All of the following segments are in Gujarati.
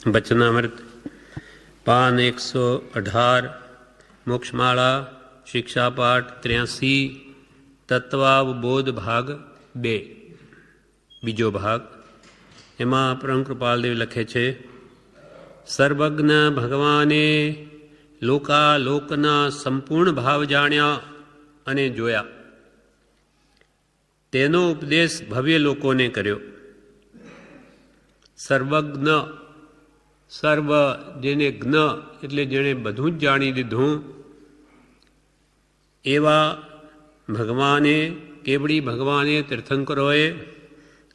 वचनामृत पान 118 मोक्षमाला शिक्षापाठ 83 तत्वावबोध भाग 2 बीजो भाग। एमां परम कृपालदेव लखे छे, सर्वज्ञ भगवाने लोकालोकना संपूर्ण भाव जाण्या अने जोया। तेनो उपदेश भव्य लोकोने कर्यो। सर्वज्ञ सर्व जेने ज्ञ एटले जेने बधुं ज जाणी लीधुं एवा भगवाने केवड़ी भगवाने तीर्थंकरोए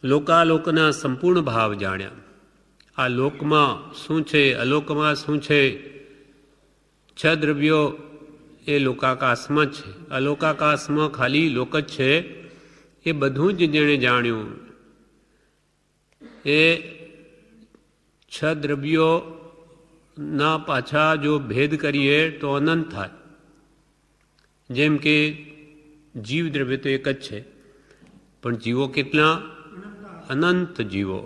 लोकालोकना संपूर्ण भाव जाण्या। आ लोकमां शुं छे, अलोकमां शुं छे। 6 द्रव्यो ए लोकाकाशमां छे। अलोकाकाशमां खाली लोक ज छे। ए बधुं ज जेणे जाण्युं ए 6 द्रव्यों ना पाछा जो भेद करिए तो अनंत थाय। जेम के जीव द्रव्य तो एक ज छे, पण जीवो केटला? अनंत जीवो।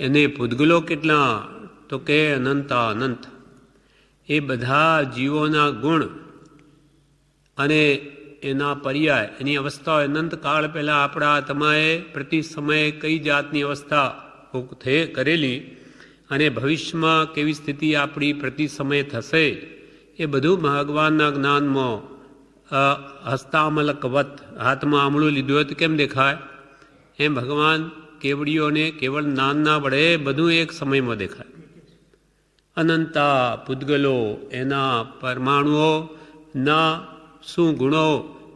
एने पूतगलो केटला? तो के अनंता अनंत। ए बधा जीवोना गुण अने एना पर्याय एनी अवस्था अनंत काल पहला आपड़ा तमाए प्रति समय कई जातनी अवस्था थे करेली अने भविष्य में केवी स्थिति आपणी प्रति समय थशे ए बधुं भगवानना ज्ञानमां हस्तामलकवत हाथ में आमळुं लीधुं तो केम देखाय? एम भगवान केवड़ीओने केवल ज्ञानना वडे बधुं एक समय में देखाय। अनंता पूतगलो एना परमाणुओ ना शुं गुणो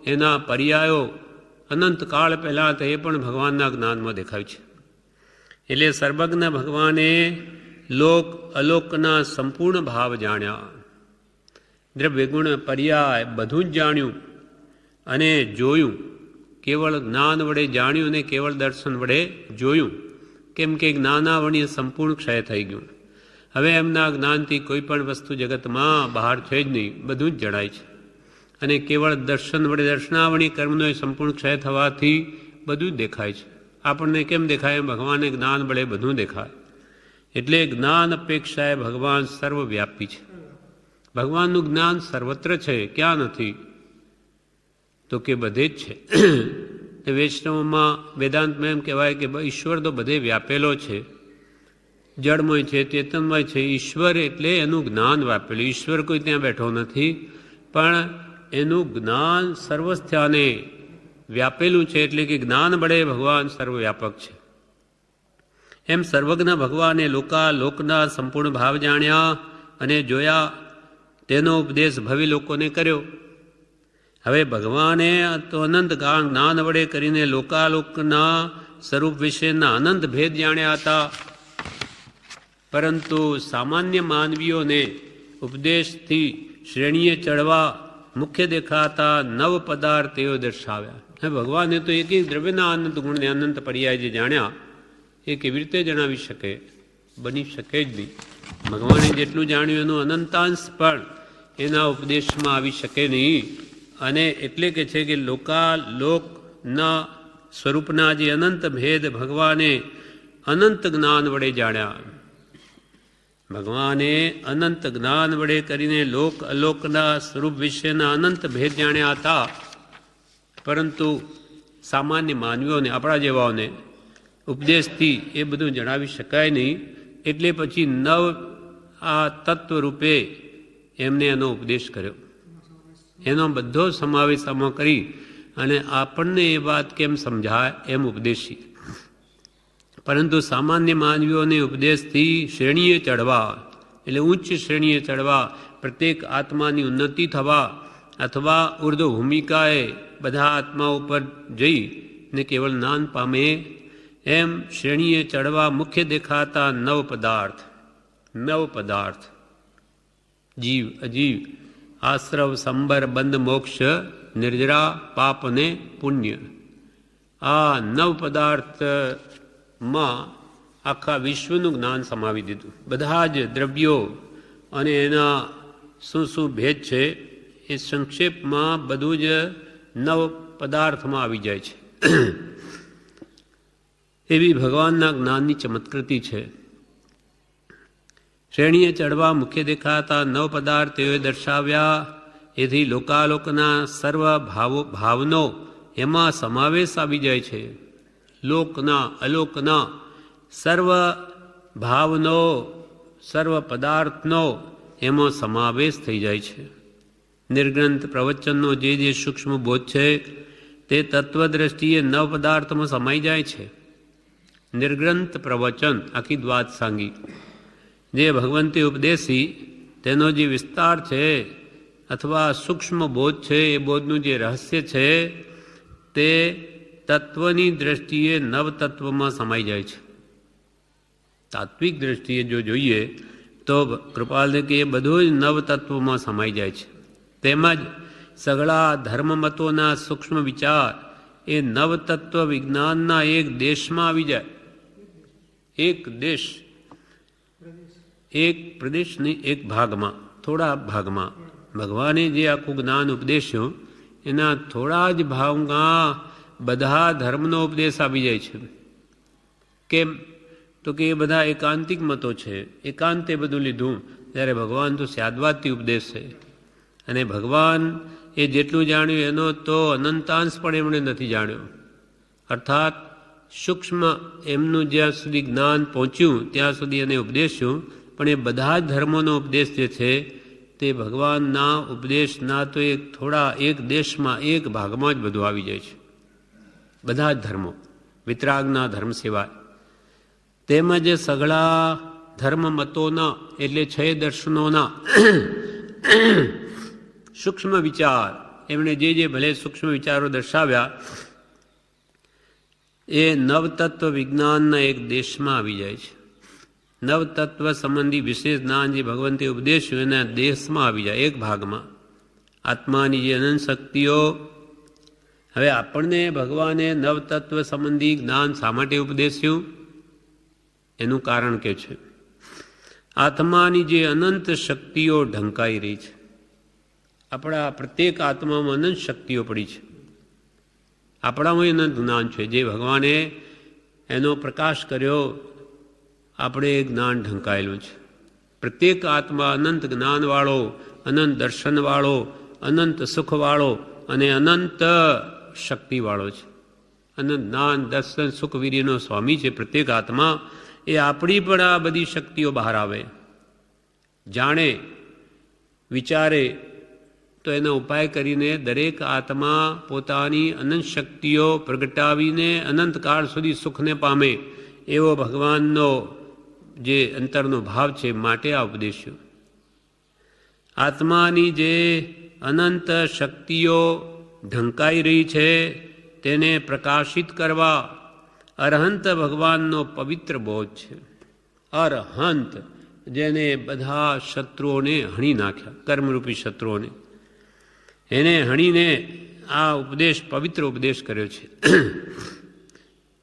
एना पर्यायो अनंत काल पहला तो ए पण भगवानना ज्ञान में देखाय छे। एटले सर्वज्ञ भगवाने लोक अलोकना संपूर्ण भाव जाण्या। द्रव्य गुण पर्याय बधुं ज जाण्युं अने जोयुं। केवल ज्ञान वडे जाण्युं ने केवल दर्शन वडे जोयुं। केम के ज्ञानावणी संपूर्ण क्षय थई गयुं। हवे एमना ज्ञानथी कोई पण वस्तु जगत में बहार छे ज नहीं, बधुं ज जणाय छे। अने केवल दर्शन वडे दर्शनावणी कर्मनो संपूर्ण क्षय थवाथी बधुं ज देखाय छे। आपने केम देखाय? भगवान ज्ञान बड़े बधुं देखाय। एटले ज्ञान अपेक्षाए भगवान सर्वव्यापी है। भगवान ज्ञान सर्वत्र है, क्या नहीं? तो के बधे ज छे। वैष्णव में वेदांत में एम कहवाय कि ईश्वर तो बधे व्यापेलो है। जड़मय है, चेतनमय है। ईश्वर एटले एनुं ज्ञान व्यापेलुं। ईश्वर कोई त्यां बैठो नहीं, पण एनुं ज्ञान सर्वस्थाने व्यापेलू है। एटले कि ज्ञान बड़े भगवान सर्वव्यापक है। एम सर्वज्ञ भगवाने लोकालोकना संपूर्ण भाव जाण्या अने जोया। तेनो उपदेश भव्य लोकोने कर्यो। हवे भगवाने तो अनंत ज्ञान वडे करीने लोकालोकना स्वरूप विशेना अनंत भेद जाण्या हता, परंतु सामान्य मानवीओने उपदेशथी श्रेणीए चढ़वा मुख्य देखाता 9 पदार्थ तेओ दर्शाव्या। भगवाने तो एक एक द्रव्यना अनंत गुण ने अनंत पर्याय जे जाण्या ए केवी रीते जणावी शके? बनी शके ज नहीं। भगवाने जेटलुं जाण्युं एनुं अनंतांश पण एना उपदेशमां आवी शके नहीं। अने एटले के छे कि लोकालोकना स्वरूपना जे अनंत भेद भगवाने अनंत ज्ञान वडे जाण्या। भगवाने अनंत ज्ञान वडे करीने लोक अलोकना स्वरूप विशेना अनंत भेद जाण्या हता, परंतु सामान्य मानवीओने आपणा जेवाओने उपदेशथी ए बधुं जणावी शकाय नहीं। एटले पछी 9 आ तत्व रूपे एमने एनो उपदेश कर्यो। एनो बधो समावेश आमां करी अने आपणने ए वात केम समझाय एम उपदेशी। परंतु सामान्य मानवीओने उपदेशथी श्रेणीए चढ़वा एटले उच्च श्रेणीए चढ़वा, प्रत्येक आत्मानी उन्नति थवा अथवा ऊर्ध्व भूमिकाए बधा आत्माओं पर जई ने केवल ज्ञान पामे एम श्रेणीए चढ़वा मुख्य देखाता 9 पदार्थ। 9 पदार्थ जीव अजीव, आश्रव, संबर, बंध, मोक्ष, निर्जरा, पाप ने पुण्य। आ 9 पदार्थ में आखा विश्वનું જ્ઞાન સમાવી દીધું। બધા જ દ્રવ્યો અને એના શું શું ભેદ છે એ સંક્ષેપમાં બધું જ 9 પદાર્થમાં આવી જાય છે। એવી ભગવાનના જ્ઞાનની ચમત્કૃતિ છે। શ્રેણીએ ચડવા મુખ્ય દેખાતા 9 પદાર્થ તેઓએ દર્શાવ્યા. એથી લોકાલોકના સર્વ ભાવનો એમાં સમાવેશ આવી જાય છે. લોકના અલોકના સર્વ ભાવનો સર્વ પદાર્થનો એમાં સમાવેશ થઈ જાય છે. નિર્ગ્રંથ પ્રવચનનો જે સૂક્ષ્મ બોધ છે તે તત્વદ્રષ્ટિએ 9 પદાર્થમાં સમાઈ જાય છે. નિર્ગ્રંથ પ્રવચન આખી દ્વાદ સાંગી જે ભગવંતે ઉપદેશી તેનો જે વિસ્તાર છે અથવા સૂક્ષ્મ બોધ છે એ બોધનું જે રહસ્ય છે તે તત્વની દ્રષ્ટિએ 9 તત્વમાં સમાઈ જાય છે. તાત્વિક દ્રષ્ટિએ જો જોઈએ તો કૃપાલને કે એ બધું જ 9 તત્વમાં સમાઈ જાય છે. તેમજ સઘળા ધર્મમતોના સૂક્ષ્મ વિચાર એ 9 તત્વ વિજ્ઞાનના એક દેશમાં આવી જાય. એક દેશ, એક પ્રદેશની એક ભાગમાં, થોડા ભાગમાં ભગવાને જે આખું જ્ઞાન ઉપદેશ્યું એના થોડા જ ભાગમાં બધા ધર્મનો ઉપદેશ આવી જાય છે. કેમ? તો કે એ બધા એકાંતિક મતો છે. એકાંતે બધું લીધું, જ્યારે ભગવાન તો સ્યાદવાદથી ઉપદેશ છે. અને ભગવાન એ જેટલું જાણ્યું એનો તો અનંતાંશ પણ એમણે નથી જાણ્યો. અર્થાત સૂક્ષ્મ એમનું જ્યાં સુધી જ્ઞાન પહોંચ્યું ત્યાં સુધી એને ઉપદેશ્યું, પણ એ બધા જ ધર્મોનો ઉપદેશ જે છે તે ભગવાનના ઉપદેશના તો એક દેશમાં એક ભાગમાં જ બધું આવી જાય છે. બધા જ ધર્મો વિતરાગના ધર્મ સિવાય. તેમજ સઘળા ધર્મ મતોના એટલે 6 દર્શનોના સૂક્ષ્મ વિચાર એમણે જે ભલે સૂક્ષ્મ વિચારો દર્શાવ્યા એ 9 તત્વ વિજ્ઞાનના એક દેશમાં આવી જાય છે. 9 તત્વ સંબંધી વિશેષ જ્ઞાન જે ભગવંતે ઉપદેશ્યું એના દેશમાં આવી જાય, એક ભાગમાં. આત્માની જે અનંત શક્તિઓ, હવે આપણને ભગવાને 9 તત્વ સંબંધી જ્ઞાન શા માટે ઉપદેશ્યું એનું કારણ કે છે આત્માની જે અનંત શક્તિઓ ઢંકાઈ રહી છે. આપણા પ્રત્યેક આત્મામાં અનંત શક્તિઓ પડી છે. આપણામાં અનંત જ્ઞાન છે જે ભગવાને એનો પ્રકાશ કર્યો. આપણે જ્ઞાન ઢંકાયેલું છે. પ્રત્યેક આત્મા અનંત જ્ઞાનવાળો, અનંત દર્શનવાળો, અનંત સુખવાળો અને અનંત શક્તિવાળો છે. અનંત જ્ઞાન દર્શન સુખ વીર્યનો સ્વામી છે પ્રત્યેક આત્મા. એ આપણી પણ આ બધી શક્તિઓ બહાર આવે, જાણે, વિચારે તો એનો ઉપાય કરીને દરેક આત્મા પોતાની અનંત શક્તિઓ પ્રગટાવીને અનંતકાળ સુધી સુખને પામે એવો ભગવાનનો જે અંતરનો ભાવ છે. માટે આ ઉપદેશ્યો આત્માની જે અનંત શક્તિઓ ઢંકાઈ રહી છે તેને પ્રકાશિત કરવા અરહંત ભગવાનનો પવિત્ર બોધ છે. અરહંત જેને બધા શત્રુઓને હણી નાખ્યા, કર્મરૂપી શત્રુઓને એને હણીને આ ઉપદેશ પવિત્ર ઉપદેશ કર્યો છે.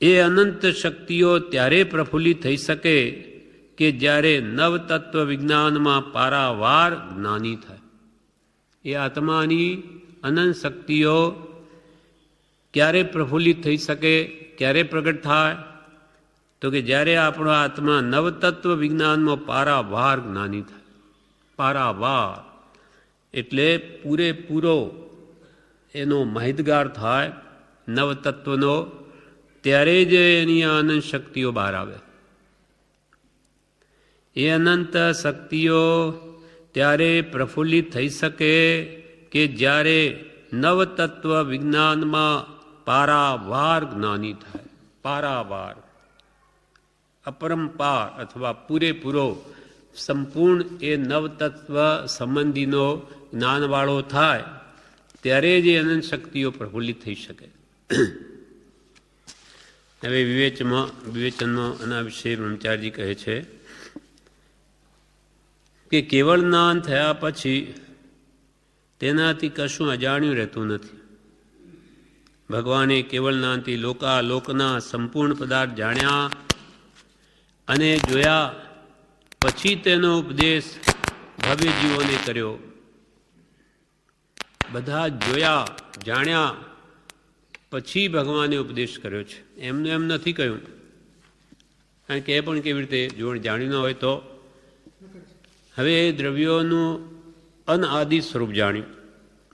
એ અનંત શક્તિઓ ત્યારે પ્રફુલ્લિત થઈ શકે કે જ્યારે 9 તત્વ વિજ્ઞાનમાં પારાવાર જ્ઞાની થાય. એ આત્માની અનંત શક્તિઓ ક્યારે પ્રફુલ્લિત થઈ શકે, ક્યારે પ્રગટ થાય તો કે જ્યારે આપણો આત્મા 9 તત્વ વિજ્ઞાનમાં પારાવાર જ્ઞાની થાય. પારાવાર એટલે પૂરેપૂરો એનો માહિતગાર થાય 9 તત્વનો, ત્યારે જ એની અનંત શક્તિઓ બહાર આવે. એ અનંત શક્તિઓ ત્યારે પ્રફુલ્લિત થઈ શકે કે જ્યારે 9 તત્વ વિજ્ઞાનમાં પારાવાર જ્ઞાની થાય. પારાવાર અપરંપાર અથવા પૂરેપૂરો સંપૂર્ણ એ 9 તત્વ સંબંધીનો જ્ઞાનવાળો થાય ત્યારે જ એ અનંત શક્તિઓ પ્રફુલ્લિત થઈ શકે. હવે વિવેચનમાં આના વિશે બ્રહ્મચારીજી કહે છે કે કેવળ જ્ઞાન થયા પછી તેનાથી કશું અજાણ્યું રહેતું નથી. ભગવાને કેવળ જ્ઞાનથી લોકના સંપૂર્ણ પદાર્થ જાણ્યા અને જોયા પછી તેનો ઉપદેશ ભવ્ય જીવોને કર્યો. બધા જોયા જાણ્યા પછી ભગવાને ઉપદેશ કર્યો છે. એમને એમ નથી કહ્યું, કારણ કે એ પણ કેવી રીતે જો જાણ્યું ન હોય તો હવે એ દ્રવ્યોનું અનઆદિ સ્વરૂપ જાણ્યું,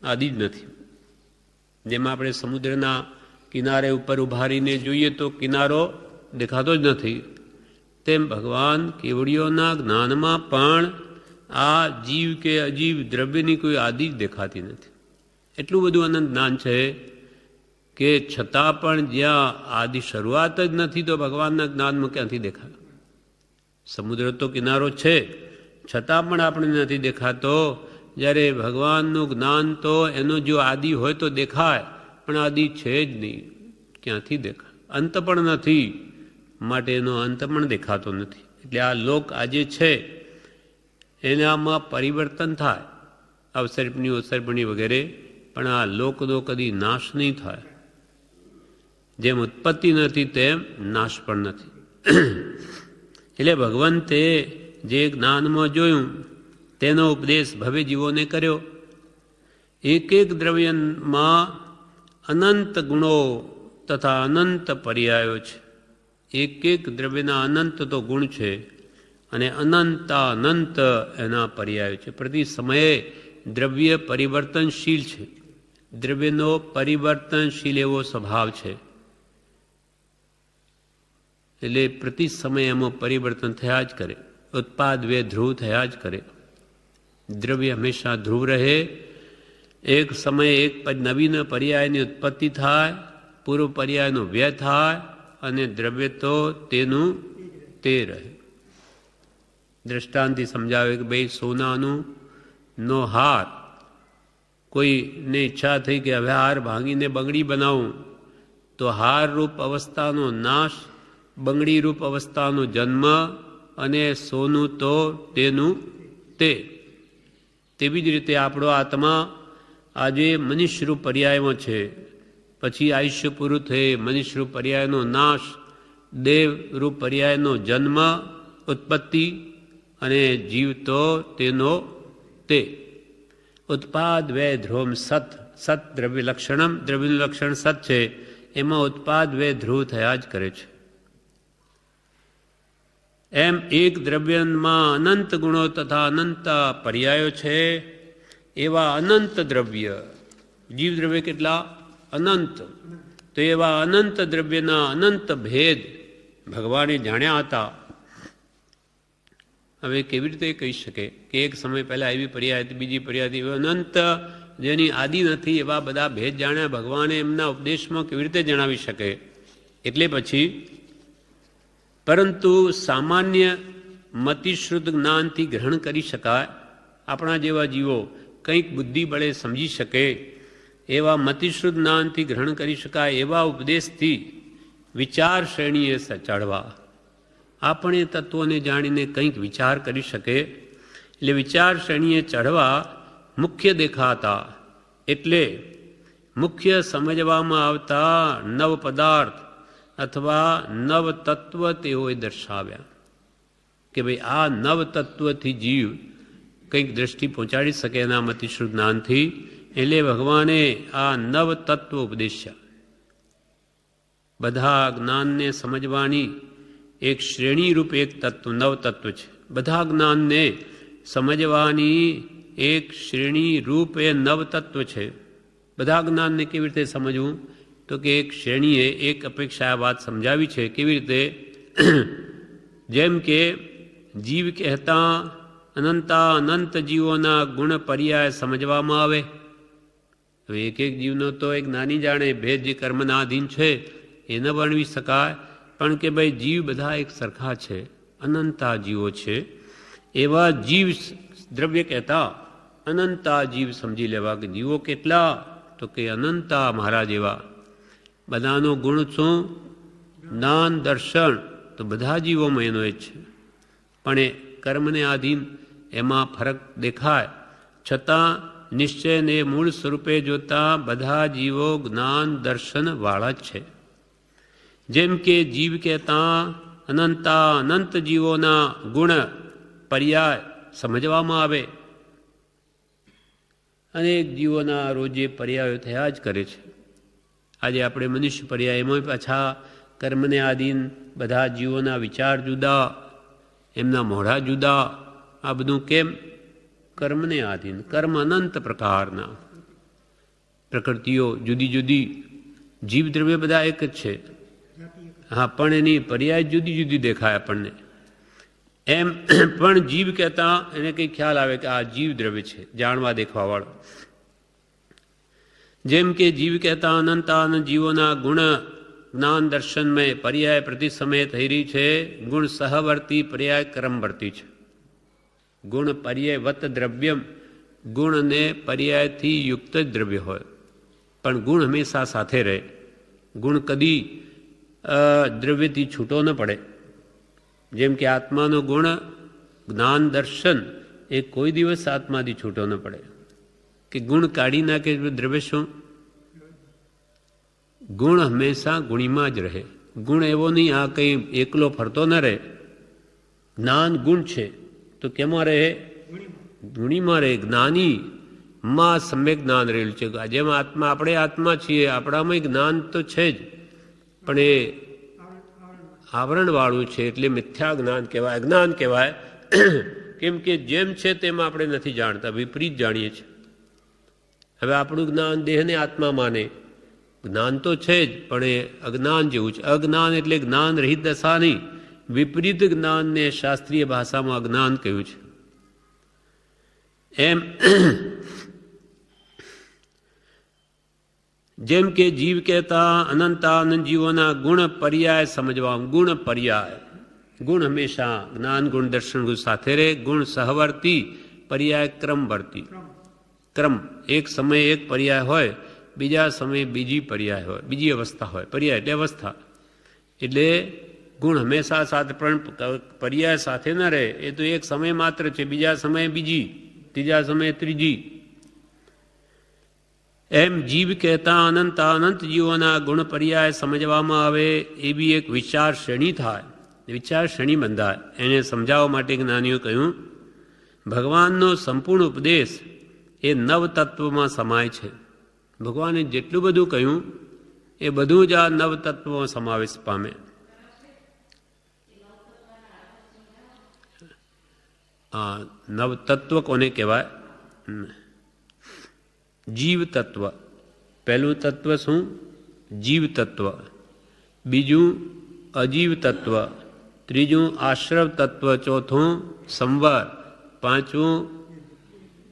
આદિ જ નથી. જેમાં આપણે સમુદ્રના કિનારે ઉપર ઉભા રહીને જોઈએ તો કિનારો દેખાતો જ નથી, તેમ ભગવાન કેવડીઓના જ્ઞાનમાં પણ આ જીવ કે અજીવ દ્રવ્યની કોઈ આદિ જ દેખાતી નથી. એટલું બધું અનંત જ્ઞાન છે કે છતાં પણ જ્યાં આદિ શરૂઆત જ નથી તો ભગવાનના જ્ઞાનમાં ક્યાંથી દેખાય? સમુદ્ર તો કિનારો છે, છતાં પણ આપણે નથી દેખાતો. જ્યારે ભગવાનનું જ્ઞાન તો એનો જો આદિ હોય તો દેખાય, પણ આદિ છે જ નહીં, ક્યાંથી દેખાય? અંત પણ નથી, માટે એનો અંત પણ દેખાતો નથી. એટલે આ લોક આજે છે એનામાં પરિવર્તન થાય, અવસર્પણી અવસર્પણી વગેરે, પણ આ લોકનો કદી નાશ નહીં થાય. જેમ ઉત્પત્તિ નથી તેમ નાશ પણ નથી. એટલે ભગવંતે જે જ્ઞાનમાં જોયું તેનો ઉપદેશ ભવે જીવોને કર્યો. એક એક દ્રવ્યમાં અનંત ગુણો તથા અનંત પર્યાયો છે. એક એક દ્રવ્યના અનંત તો ગુણ છે અને અનંતા અનંત એના પર્યાયો છે. પ્રતિ સમયે દ્રવ્ય પરિવર્તનશીલ છે. દ્રવ્યનો પરિવર્તનશીલ એવો સ્વભાવ છે. એટલે પ્રતિ સમય એમાં પરિવર્તન થયા જ કરે, ઉત્પાદ વે ધ્રુવ થયા જ કરે. દ્રવ્ય હંમેશા ધ્રુવ રહે. એક સમયે એક નવીન પર્યાયની ઉત્પત્તિ થાય, પૂર્વ પર્યાયનો વ્યય થાય અને દ્રવ્ય તો તેનું તે રહે. દ્રષ્ટાંતથી સમજાવે કે ભાઈ સોનાનું નો હાર, કોઈને ઈચ્છા થઈ કે હવે હાર ભાંગીને બંગડી બનાવું, તો હાર રૂપ અવસ્થાનો નાશ, બંગડી રૂપ અવસ્થાનો જન્મ અને સોનું તો તેનું તે. તેવી જ રીતે આપણો આત્મા આજે મનુષ્યરૂપ પર્યાયમાં છે, પછી આયુષ્ય પૂરું થઈ મનુષ્યરૂપ પર્યાયનો નાશ, દેવરૂપ પર્યાયનો જન્મ ઉત્પત્તિ અને જીવ તો તેનો તે. ઉત્પાદ વે ધ્રુવમ સત. સત દ્રવ્ય લક્ષણમ, દ્રવ્યનું લક્ષણ સત છે, એમાં ઉત્પાદ વે ધ્રુવ થયા જ કરે છે. એમ એક દ્રવ્યમાં અનંત ગુણો તથા અનંત પર્યાયો છે. એવા અનંત દ્રવ્ય, જીવ દ્રવ્ય કેટલા? અનંત. તો એવા અનંત દ્રવ્યના અનંત ભેદ ભગવાને જાણ્યા હતા. હવે કેવી રીતે કહી શકે કે એક સમય પહેલાં એવી પર્યાય હતી, બીજી પર્યાય હતી, અનંત જેની આદિ નથી એવા બધા ભેદ જાણ્યા ભગવાને એમના ઉપદેશમાં કેવી રીતે જણાવી શકે? એટલે પછી પરંતુ સામાન્ય મતિશ્રુદ્ધ જ્ઞાનથી ગ્રહણ કરી શકાય, આપણા જેવા જીવો કંઈક બુદ્ધિ બળે સમજી શકે એવા મતિશ્રુદ્ધ જ્ઞાનથી ગ્રહણ કરી શકાય એવા ઉપદેશથી વિચાર શ્રેણીએ ચડવા, આપણે તત્વોને જાણીને કંઈક વિચાર કરી શકે. એટલે વિચાર શ્રેણીએ ચડવા મુખ્ય દેખાતા, એટલે મુખ્ય સમજવામાં આવતા નવ પદાર્થ અથવા નવ તત્વ તેઓએ દર્શાવ્યા કે ભાઈ આ નવ તત્વથી જીવ કંઈક દ્રષ્ટિ પહોંચાડી શકે એના મતિશ્રુદ્ધ જ્ઞાનથી. એટલે ભગવાને આ નવ તત્વ ઉપદેશ્યા. બધા જ્ઞાનને સમજવાની એક શ્રેણી રૂપ એક તત્વ નવ તત્વ છે. બધા જ્ઞાનને સમજવાની એક શ્રેણી રૂપ એ નવ તત્વ છે. બધા જ્ઞાનને કેવી રીતે સમજવું? તો કે એક શ્રેણીએ એક અપેક્ષા આ વાત સમજાવી છે. કેવી રીતે? જેમ કે જીવ કહેતા અનંતા અનંત જીવોના ગુણ પર્યાય સમજવામાં આવે. હવે એક એક જીવનો તો એક નાની જાણે ભેદ જે કર્મના આધીન છે એ ન વર્ણવી શકાય, પણ કે ભાઈ જીવ બધા એક સરખા છે, અનંતા જીવો છે. એવા જીવ દ્રવ્ય કહેતા અનંતા જીવ સમજી લેવા કે જીવો કેટલા? તો કે અનંતા મારા જેવા. બધાનો ગુણ શું? જ્ઞાન દર્શન. તો બધા જીવોમાં એનો જ છે, પણ એ કર્મને આધીન એમાં ફરક દેખાય. છતાં નિશ્ચયને મૂળ સ્વરૂપે જોતા બધા જીવો જ્ઞાન દર્શન વાળા જ છે. જેમ કે જીવ કહેતા અનંતા અનંત જીવોના ગુણ પર્યાય સમજવામાં આવે. અનેક જીવોના રોજે પર્યાયો થયા જ કરે છે. આજે આપણે મનુષ્ય પર્યાય એમાં પાછા કર્મને આધીન બધા જીવોના વિચાર જુદા, એમના મોઢા જુદા આ બધું કેમ? કર્મને આધીન. કર્મ અનંત પ્રકારના, પ્રકૃતિઓ જુદી જુદી, જીવ દ્રવ્ય બધા એક જ છે. હા, પણ એની પર્યાય જુદી જુદી દેખાય આપણને. એમ પણ જીવ કહેતા એને કંઈ ખ્યાલ આવે કે આ જીવ દ્રવ્ય છે, જાણવા દેખવાવાળો. જેમ કે જીવ કહેતા અનંતાનંદ જીવોના ગુણ જ્ઞાન દર્શનમય પર્યાય પ્રતિ સમય થઈ રહી છે. ગુણ સહવર્તી, પર્યાય ક્રમવર્તી છે. ગુણ પર્યાય વત દ્રવ્યમ, ગુણ અને પર્યાયથી યુક્ત જ દ્રવ્ય હોય, પણ ગુણ હંમેશા સાથે રહે. ગુણ કદી દ્રવ્યથી છૂટો ન પડે. જેમ કે આત્માનો ગુણ જ્ઞાન દર્શન એ કોઈ દિવસ આત્માથી છૂટો ન પડે. કે ગુણ કાઢી નાખે દ્રવ્ય શું? ગુણ હંમેશા ગુણીમાં જ રહે. ગુણ એવો નહીં આ કંઈ એકલો ફરતો ન રહે. જ્ઞાન ગુણ છે તો કેમાં રહે? ગુણીમાં રહે. જ્ઞાનીમાં સમ્યક જ્ઞાન રહેલું છે. જેમ આત્મા, આપણે આત્મા છીએ, આપણામાં જ્ઞાન તો છે જ, પણ એ આવરણવાળું છે એટલે મિથ્યા જ્ઞાન કહેવાય, અજ્ઞાન કહેવાય. કેમ કે જેમ છે તેમ આપણે નથી જાણતા, વિપરીત જાણીએ છીએ. હવે આપણું જ્ઞાન દેહને આત્મા માને, જ્ઞાન તો છે જ પણ એ અજ્ઞાન જેવું છે. અજ્ઞાન એટલે જ્ઞાન રહિત દશા નહીં, વિપરીત જ્ઞાનને શાસ્ત્રીય ભાષામાં અજ્ઞાન કહ્યું છે. એમ જેમ કે જીવ કહેતા અનંતાનંદ જીવોના ગુણ પર્યાય સમજવા. ગુણ પર્યાય, ગુણ હંમેશા જ્ઞાન ગુણ દર્શન ગુણ સાથે રહે. ગુણ સહવર્તી, પર્યાય ક્રમવર્તી. ક્રમ, એક સમયે એક પર્યાય હોય, બીજા સમયે બીજી પર્યાય હોય, બીજી અવસ્થા હોય. પર્યાય એટલે અવસ્થા. એટલે ગુણ હંમેશા સાથે, પણ પર્યાય સાથે ન રહે. એ તો એક સમય માત્ર છે, બીજા સમયે બીજી, ત્રીજા સમયે ત્રીજી. એમ જીવ કહેતા અનંત જીવોના ગુણ પર્યાય સમજવામાં આવે એવી એક વિચાર શ્રેણી થાય, વિચાર શ્રેણી બંધાય. એને સમજાવવા માટે જ્ઞાનીઓ કહ્યું ભગવાનનો સંપૂર્ણ ઉપદેશ એ નવતત્વમાં સમાય છે. ભગવાને જેટલું બધું કહ્યું એ બધું જ આ નવતત્વમાં સમાવેશ પામે. નવતત્વ કોને કહેવાય? જીવ તત્વ. પહેલું તત્વ શું? જીવ તત્વ. બીજું અજીવ તત્વ. ત્રીજું આશ્રવ તત્વ. ચોથું સંવર. પાંચમું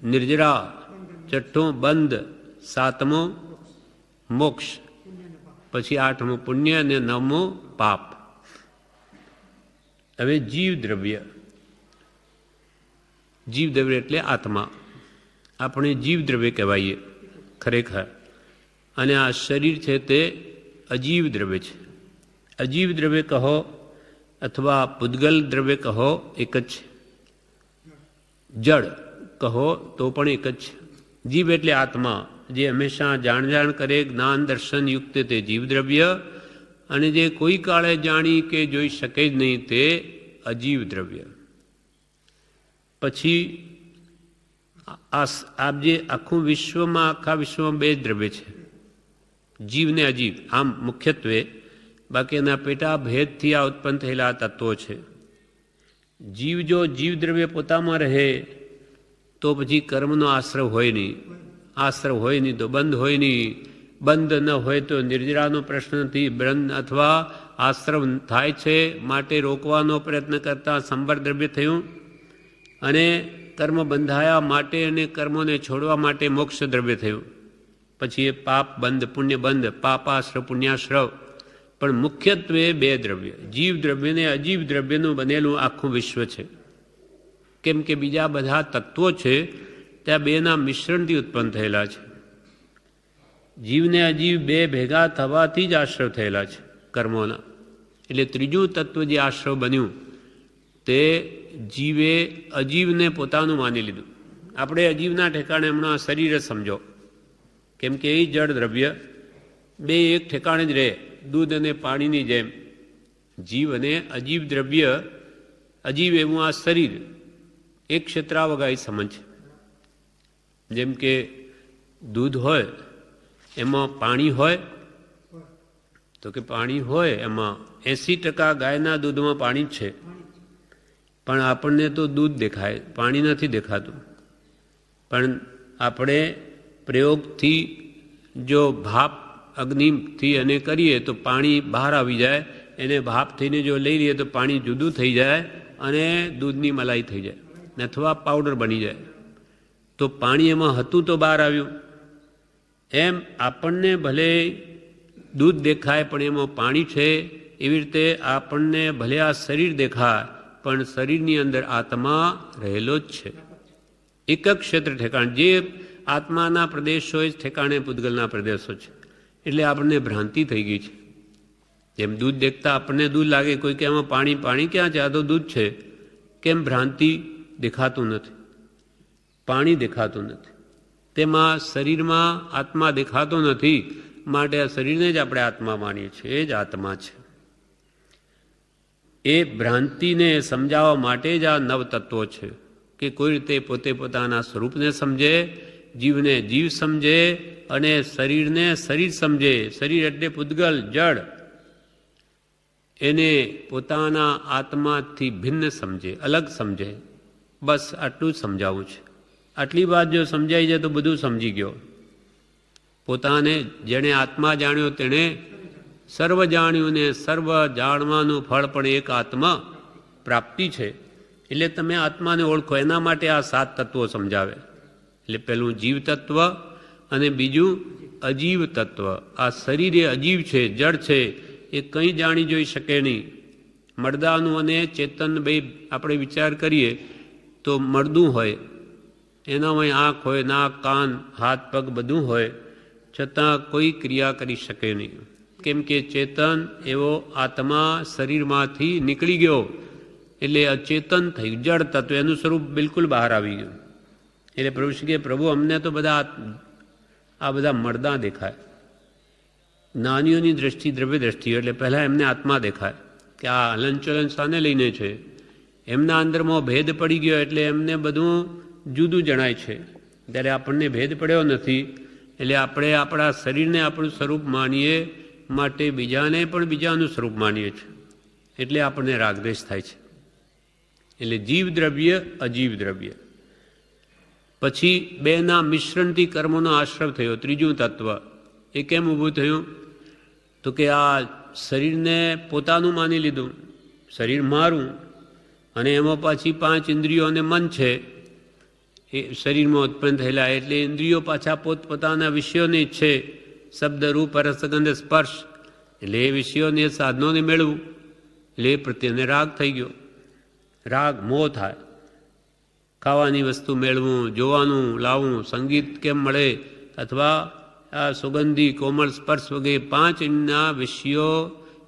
નિર્જરા. છઠ્ઠું બંધ. સાતમું મોક્ષ. પછી આઠમું પુણ્ય અને નવમું પાપ. હવે જીવ દ્રવ્ય. જીવ દ્રવ્ય એટલે આત્મા. આપણે જીવ દ્રવ્ય કહેવાઈએ ખરેખર. અને આ શરીર છે તે અજીવ દ્રવ્ય છે. અજીવ દ્રવ્ય કહો અથવા પૂદગલ દ્રવ્ય કહો, એક જ છે. જળ કહો તો પણ એક જ છે. જીવ એટલે આત્મા, જે હંમેશા જાણ કરે, જ્ઞાન દર્શન યુક્ત, તે જીવ દ્રવ્ય. અને જે કોઈ કાળે જાણી કે જોઈ શકે જ નહીં તે અજીવ દ્રવ્ય. પછી આપ જે આખું વિશ્વમાં, આખા વિશ્વમાં બે જ દ્રવ્ય છે, જીવ ને અજીવ. આમ મુખ્યત્વે, બાકી એના પેટા ભેદથી આ ઉત્પન્ન થયેલા તત્વો છે. જીવ જો જીવ દ્રવ્ય પોતામાં રહે તો પછી કર્મનો આશ્રવ હોય નહીં. આશ્રવ હોય નહીં તો બંધ હોય નહીં. બંધ ન હોય તો નિર્જરાનો પ્રશ્ન નથી. બંધ અથવા આશ્રવ થાય છે માટે રોકવાનો પ્રયત્ન કરતા સંવર દ્રવ્ય થયું. અને કર્મ બંધાયા માટે અને કર્મોને છોડવા માટે મોક્ષ દ્રવ્ય થયું. પછી એ પાપ બંધ, પુણ્ય બંધ. પાપાશ્રવ, પુણ્યાશ્રવ. પણ મુખ્યત્વે બે દ્રવ્ય, જીવ દ્રવ્ય ને અજીવ દ્રવ્યનું બનેલું આખું વિશ્વ છે. કેમ કે બીજા બધા તત્વો છે ત્યાં બેના મિશ્રણથી ઉત્પન્ન થયેલા છે. જીવ ને અજીવ બે ભેગા થવાથી જ આશ્રવ થયેલા છે કર્મોના. એટલે ત્રીજું તત્વ જે આશ્રવ બન્યું તે જીવે અજીવને પોતાનું માની લીધું. આપણે અજીવના ઠેકાણે હમણાં શરીર જ સમજો. કેમ કે એ જળ દ્રવ્ય બે એક ઠેકાણે જ રહે, દૂધ અને પાણીની જેમ. જીવ અને અજીવ દ્રવ્ય, અજીવ એવું આ શરીર એક ક્ષેત્રાવગાહી સમજ. જેમ કે દૂધ હોય એમાં પાણી હોય તો કે પાણી હોય એમાં 80% ગાયના દૂધમાં પાણી જ છે. પણ આપણને તો દૂધ દેખાય, પાણી નથી દેખાતું. પણ આપણે પ્રયોગથી જો ભાપ અગ્નિથી એને કરીએ તો પાણી બહાર આવી જાય, એને ભાપ થઈને જો લઈ લઈએ તો પાણી જુદું થઈ જાય અને દૂધની મલાઈ થઈ જાય અથવા પાવડર બની જાય. તો પાણી એમાં હતું તો બહાર આવ્યું. એમ આપણને ભલે દૂધ દેખાય પણ એમાં પાણી છે. એવી રીતે આપણને ભલે આ શરીર દેખાય પણ શરીરની અંદર આત્મા રહેલો જ છે. એક જ ક્ષેત્ર ઠેકાણ, જે આત્માના પ્રદેશો જ ઠેકાણે પૂતગલના પ્રદેશો છે. એટલે આપણને ભ્રાંતિ થઈ ગઈ છે. જેમ દૂધ દેખતા આપણને દૂધ લાગે, કોઈ કે એમાં પાણી, પાણી ક્યાં છે, આ તો દૂધ છે. કેમ ભ્રાંતિ? દેખાતું નથી, પાણી દેખાતું નથી. તેમાં શરીરમાં આત્મા દેખાતો નથી, માટે આ શરીરને જ આપણે આત્મા માનીએ છીએ. એ જ આત્મા છે. એ ભ્રાંતિને સમજાવવા માટે જ આ નવતત્વો છે કે કોઈ રીતે પોતે પોતાના સ્વરૂપને સમજે, જીવને જીવ સમજે અને શરીરને શરીર સમજે. શરીર એટલે પૂતગલ, જડ, એને પોતાના આત્માથી ભિન્ન સમજે, અલગ સમજે. બસ આટલું જ સમજાવવું છે. આટલી વાત જો સમજાઈ જાય તો બધું સમજી ગયો. પોતાને જેણે આત્મા જાણ્યો તેણે સર્વ જાણ્યું, ને સર્વ જાણવાનું ફળ પણ એક આત્મા પ્રાપ્તિ છે. એટલે તમે આત્માને ઓળખો, એના માટે આ 7 તત્વો સમજાવે. એટલે પહેલું જીવ તત્વ અને બીજું અજીવ તત્વ. આ શરીર એ અજીવ છે, જડ છે, એ કંઈ જાણી જોઈ શકે નહીં. મરદાનું અને ચેતન બે આપણે વિચાર કરીએ તો મરદું હોય, એનામાં આંખ હોય, નાક, કાન, હાથ, પગ બધું હોય, છતાં કોઈ ક્રિયા કરી શકે નહીં. કેમ કે ચેતન એવો આત્મા શરીરમાંથી નીકળી ગયો, એટલે અચેતન થયું, જડ તત્વ, એનું સ્વરૂપ બિલકુલ બહાર આવી ગયું. એટલે પ્રભુ શ્રી કે પ્રભુ અમને તો આ બધા મરદા દેખાય. નાનીઓની દ્રષ્ટિ, દ્રવ્ય દ્રષ્ટિ, એટલે પહેલાં એમને આત્મા દેખાય કે આ હલનચલન શાને લઈને છે. એમના અંદરમાં ભેદ પડી ગયો એટલે એમને બધું જુદું જણાય છે. ત્યારે આપણને ભેદ પડ્યો નથી. એટલે આપણે આપણા શરીરને આપણું સ્વરૂપ માનીએ, માટે બીજાને પણ બીજાનું સ્વરૂપ માનીએ છીએ. એટલે આપણને રાગદ્વેષ થાય છે. એટલે જીવ દ્રવ્ય, અજીવ દ્રવ્ય. પછી બેના મિશ્રણથી કર્મોનો આશ્રવ થયો, ત્રીજું તત્વ. એ કેમ ઊભું થયું? તો કે આ શરીરને પોતાનું માની લીધું, શરીર મારું, અને એમાં પાછી 5 ઇન્દ્રિયો અને મન છે એ શરીરમાં ઉત્પન્ન થયેલા. એટલે ઇન્દ્રિયો પાછા પોતપોતાના વિષયોને છે, શબ્દ, રૂપ, રસ, ગંધ, સ્પર્શ. એટલે એ વિષયોને, સાધનોને મેળવું, એટલે એ પ્રત્યેને રાગ થઈ ગયો. રાગ, મોહ થાય. ખાવાની વસ્તુ મેળવું, જોવાનું, લાવવું, સંગીત કેમ મળે, અથવા આ સુગંધી, કોમળ સ્પર્શ વગેરે 5 ઇન્દ્રિયના વિષયો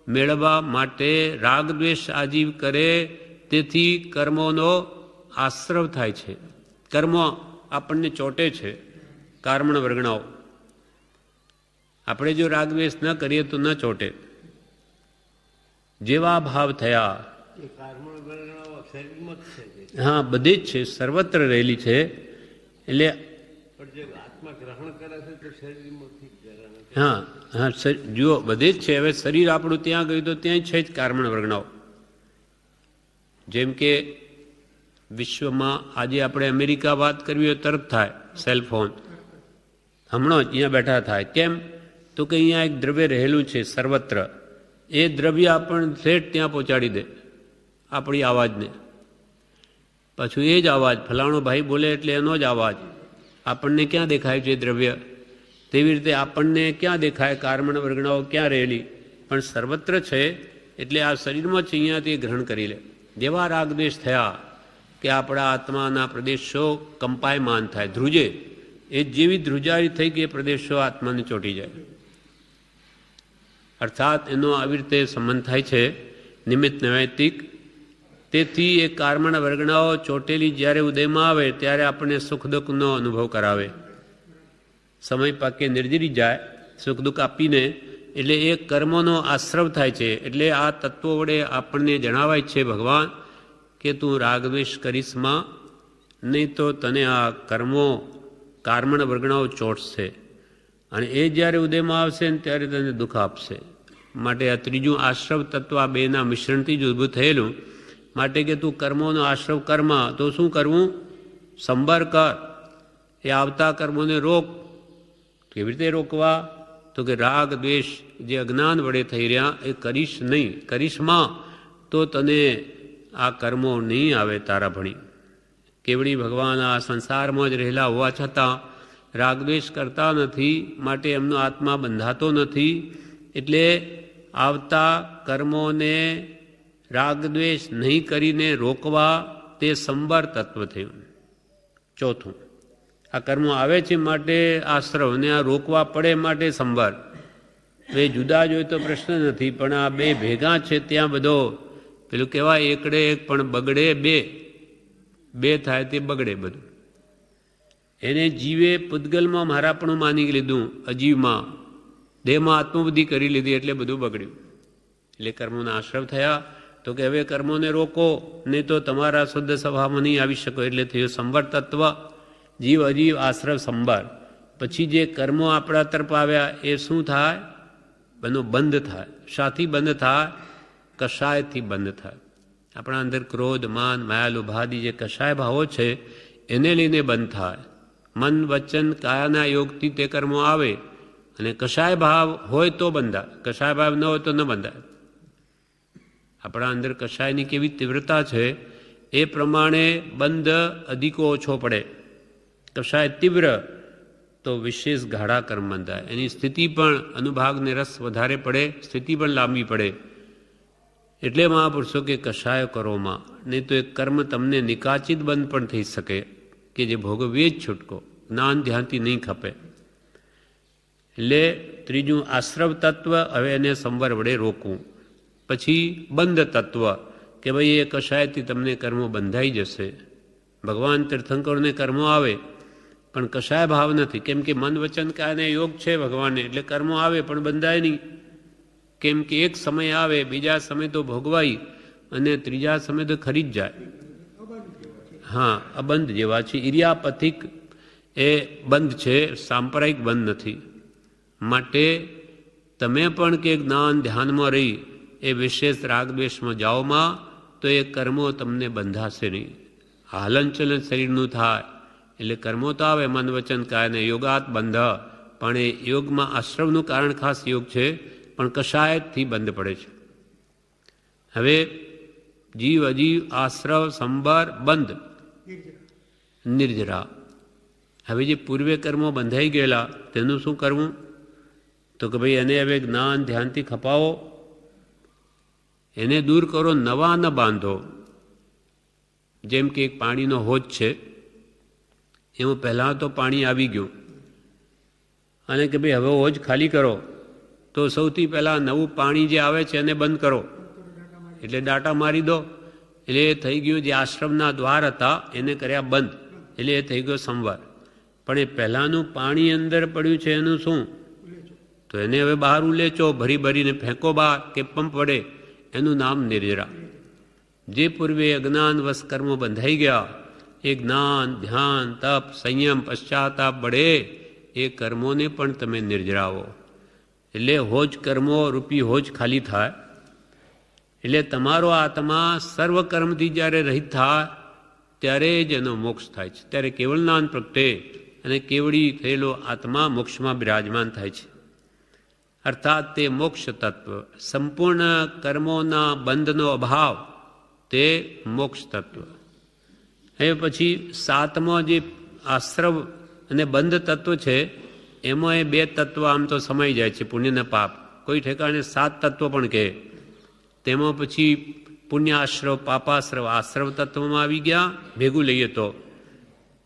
મેળવવા માટે રાગ દ્વેષ આજીવ કરે. તેથી કર્મોનો આશ્રવ થાય છે. કર્મો આપણને ચોટે છે, કર્મણ વર્ગણાઓ. આપણે જો રાગદ્વેષ ન કરીએ તો ન ચોટે. જેવા ભાવ થયા, હા, બધી જ છે, સર્વત્ર રહેલી છે. એટલે હા હા, જુઓ, બધે જ છે. હવે શરીર આપણું ત્યાં ગયું તો ત્યાં છે જ કર્મણ વર્ગણાઓ. જેમ કે વિશ્વમાં આજે આપણે અમેરિકા વાત કરવી હોય તરત થાય, સેલફોન હમણાં જ અહીંયા બેઠા થાય. કેમ? તો કે અહીંયા એક દ્રવ્ય રહેલું છે સર્વત્ર. એ દ્રવ્ય આપણને થેટ ત્યાં પહોંચાડી દે, આપણી અવાજને. પાછું એ જ અવાજ, ફલાણો ભાઈ બોલે એટલે એનો જ અવાજ આપણને ક્યાં દેખાય છે દ્રવ્ય? તેવી રીતે આપણને ક્યાં દેખાય કર્મણ વર્ગણાઓ ક્યાં રહેલી? પણ સર્વત્ર છે. એટલે આ શરીરમાં જ અહીંયાથી ગ્રહણ કરી લે. જેવા રાગદ્વેષ થયા કે આપણા આત્માના પ્રદેશો કંપાયમાન થાય, ધ્રુજે. એ જેવી ધ્રુજારી થઈ કે પ્રદેશો આત્માને ચોંટી જાય. અર્થાત એનો આવી રીતે સંબંધ થાય છે નિમિત્ત નૈમિત્તિક. તેથી એ કર્મણ વર્ગણાઓ ચોટેલી જ્યારે ઉદયમાં આવે ત્યારે આપણને સુખ દુઃખનો અનુભવ કરાવે. સમય પાકે નિર્જરી જાય સુખ દુઃખ આપીને. એટલે એ કર્મોનો આશ્રવ થાય છે. એટલે આ તત્વો વડે આપણને જણાવાય છે ભગવાન કે તું રાગદ્વેષ કરીશમાં, નહીં તો તને આ કર્મો કર્મણ વર્ગણાઓ ચોટશે, અને એ જ્યારે ઉદયમાં આવશે ને ત્યારે તને દુઃખ આપશે. માટે આ ત્રીજું આશ્રવ તત્વ આ બેના મિશ્રણથી જ ઊભું થયેલું. માટે કે તું કર્મોનો આશ્રવ કર્મા, તો શું કરવું? સંબર કર, એ આવતા કર્મોને રોક. કેવી રીતે રોકવા? તો કે રાગ દ્વેષ જે અજ્ઞાન વડે થઈ રહ્યા એ કરીશ નહીં. કરીશમાં તો તને આ કર્મો નહીં આવે તારા ભણી. કેવડી ભગવાન આ સંસારમાં જ રહેલા હોવા છતાં રાગદ્વેષ કરતા નથી, માટે એમનો આત્મા બંધાતો નથી. એટલે આવતા કર્મોને રાગદ્વેષ નહીં કરીને રોકવા, તે સંબર તત્વ થયું. ચોથું, આ કર્મો આવે છે માટે આશ્રવને આ રોકવા પડે માટે સંબર. બે જુદા જ હોય તો પ્રશ્ન નથી, પણ આ બે ભેગા છે ત્યાં બધો પેલું કહેવાય એકડે એક પણ બગડે બે. બે થાય તે બગડે બધું. એને જીવે પૂતગલમાં મારાપણું માની લીધું, અજીવમાં દેહમાં આત્મબુદ્ધિ કરી લીધી એટલે બધું બગડ્યું. એટલે કર્મોના આશ્રવ થયા. તો કે હવે કર્મોને રોકો, નહીં તો તમારા શુદ્ધ સ્વભાવમાં નહીં આવી શકો. એટલે થયું સંબર તત્વ, જીવ અજીવ આશ્રવ સંબર. પછી જે કર્મો આપણા તરફ આવ્યા એ શું થાય? એનો બંધ થાય. શાથી બંધ થાય? કષાયથી બંધ થાય. આપણા અંદર ક્રોધ, માન, માયા, લોભાદી જે કષાય ભાવો છે એને લઈને બંધ થાય. મન, વચન, કાયાના યોગથી તે કર્મો આવે અને કષાય ભાવ હોય તો બંધાય, કષાય ભાવ ન હોય તો ન બંધાય. આપણા અંદર કષાયની કેવી તીવ્રતા છે એ પ્રમાણે બંધ અધિકો ઓછો પડે. કષાય તીવ્ર તો વિશેષ ગાઢા કર્મ બંધાય. એની સ્થિતિ પણ અનુભાગને રસ વધારે પડે, સ્થિતિ પણ લાંબી પડે. એટલે મહાપુરુષો કે કષાય કરોમાં, નહીં તો એ કર્મ તમને નિકાચિત બંધ પણ થઈ શકે કે જે ભોગવીએ જ છૂટકો, જ્ઞાન ધ્યાનથી નહીં ખપે. એટલે ત્રીજું આશ્રવ તત્વ, હવે એને સંવર વડે રોકવું. પછી બંધ તત્વ કે ભાઈ એ કષાયથી તમને કર્મો બંધાઈ જશે. ભગવાન તીર્થંકરોને કર્મો આવે પણ કષાય ભાવ નથી, કેમ કે મન વચન કાયને યોગ છે ભગવાનને, એટલે કર્મો આવે પણ બંધાય નહીં. કેમ કે એક સમય આવે, બીજા સમય તો ભોગવાઈ અને ત્રીજા સમય તો ખરી જ જાય. હા, અબંધ જેવા છે. ઇરિયાપથિક એ બંધ છે, સાંપ્રદાયિક બંધ નથી. માટે તમે પણ કે જ્ઞાન ધ્યાનમાં રહી એ વિશેષ રાગદ્વેષમાં જાઓમાં તો એ કર્મો તમને બંધાશે નહીં. હલનચલન શરીરનું થાય એટલે કર્મો તો આવે, મન વચન કાયને યોગાત બંધ, પણ એ યોગમાં આશ્રવનું કારણ ખાસ યોગ છે, પણ કષાયથી બંધ પડે છે. હવે જીવ અજીવ આશ્રવ સંબર બંધ નિર્જરા. હવે જે પૂર્વે કર્મો બંધાઈ ગયેલા તેનું શું કરવું? તો કે ભાઈ એને હવે જ્ઞાન ધ્યાનથી ખપાવો, એને દૂર કરો, નવા ન બાંધો. જેમ કે એક પાણીનો હોજ છે, એમાં પહેલાં તો પાણી આવી ગયું અને કે ભાઈ હવે હોજ ખાલી કરો, તો સૌથી પહેલાં નવું પાણી જે આવે છે એને બંધ કરો, એટલે ડાટા મારી દો. એટલે એ થઈ ગયું જે આશ્રમના દ્વાર હતા એને કર્યા બંધ, એટલે એ થઈ ગયો સંવાર. પણ એ પહેલાંનું પાણી અંદર પડ્યું છે એનું શું? તો એને હવે બહાર ઉલેચો, ભરી ભરીને ફેંકો બહાર કે પંપ વડે. એનું નામ નિર્જરા. જે પૂર્વે અજ્ઞાન વશ કર્મો બંધાઈ ગયા, એ જ્ઞાન, ધ્યાન, તપ, સંયમ, પશ્ચાતાપ વડે એ કર્મોને પણ તમે નિર્જરાવો. એટલે હોજ કર્મો રૂપી હોજ ખાલી થાય. એટલે તમારો આત્મા સર્વ કર્મથી જ્યારે રહિત થાય ત્યારે જ એનો મોક્ષ થાય છે. ત્યારે કેવળ જ્ઞાન પ્રગટે અને કેવડી થયેલો આત્મા મોક્ષમાં બિરાજમાન થાય છે. અર્થાત તે મોક્ષ તત્વ, સંપૂર્ણ કર્મોના બંધનો અભાવ, તે મોક્ષ તત્વ. એ પછી સાતમો જે આશ્રવ અને બંધ તત્વ છે, એમાં એ બે તત્વ આમ તો સમાઈ જાય છે, પુણ્ય અને પાપ. કોઈ ઠેકાણે 7 તત્વ પણ કહે. તેમાં પછી પુણ્ય આશ્રવ, પાપાશ્રવ, આશ્રવ તત્વમાં આવી ગયા ભેગું લઈએ તો,